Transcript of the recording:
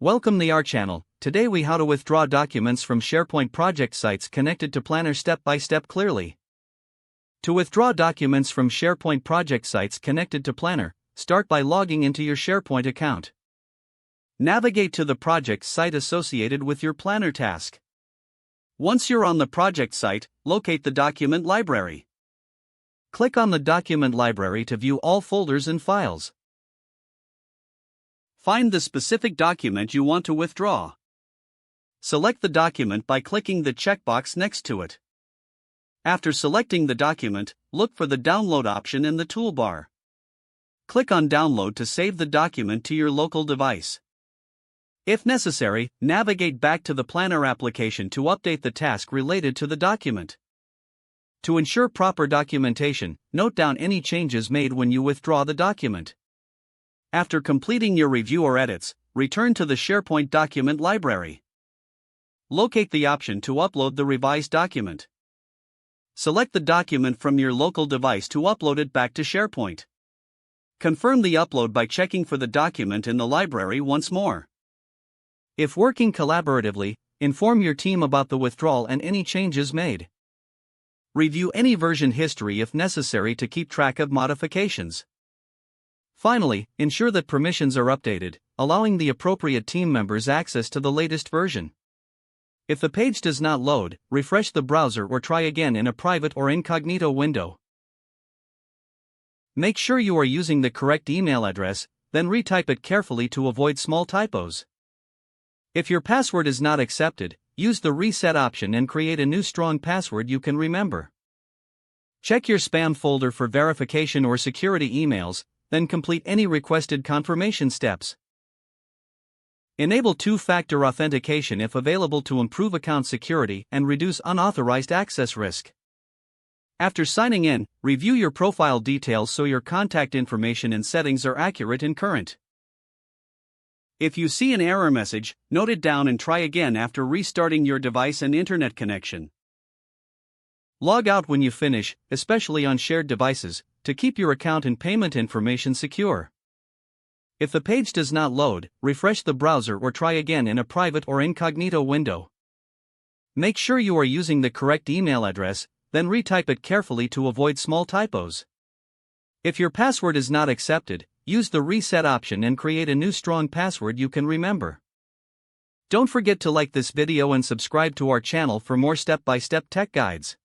Welcome to our channel. Today we how to withdraw documents from SharePoint project sites connected to Planner step by step clearly. To withdraw documents from SharePoint project sites connected to Planner, start by logging into your SharePoint account. Navigate to the project site associated with your Planner task. Once you're on the project site, locate the document library. Click on the document library to view all folders and files. Find the specific document you want to withdraw. Select the document by clicking the checkbox next to it. After selecting the document, look for the download option in the toolbar. Click on Download to save the document to your local device. If necessary, navigate back to the Planner application to update the task related to the document. To ensure proper documentation, note down any changes made when you withdraw the document. After completing your review or edits, return to the SharePoint document library. Locate the option to upload the revised document. Select the document from your local device to upload it back to SharePoint. Confirm the upload by checking for the document in the library once more. If working collaboratively, inform your team about the withdrawal and any changes made. Review any version history if necessary to keep track of modifications. Finally, ensure that permissions are updated, allowing the appropriate team members access to the latest version. If the page does not load, refresh the browser or try again in a private or incognito window. Make sure you are using the correct email address, then retype it carefully to avoid small typos. If your password is not accepted, use the reset option and create a new strong password you can remember. Check your spam folder for verification or security emails, then complete any requested confirmation steps. Enable two-factor authentication if available to improve account security and reduce unauthorized access risk. After signing in, review your profile details so your contact information and settings are accurate and current. If you see an error message, note it down and try again after restarting your device and internet connection. Log out when you finish, especially on shared devices, to keep your account and payment information secure. If the page does not load, refresh the browser or try again in a private or incognito window. Make sure you are using the correct email address, then retype it carefully to avoid small typos. If your password is not accepted, use the reset option and create a new strong password you can remember. Don't forget to like this video and subscribe to our channel for more step-by-step tech guides.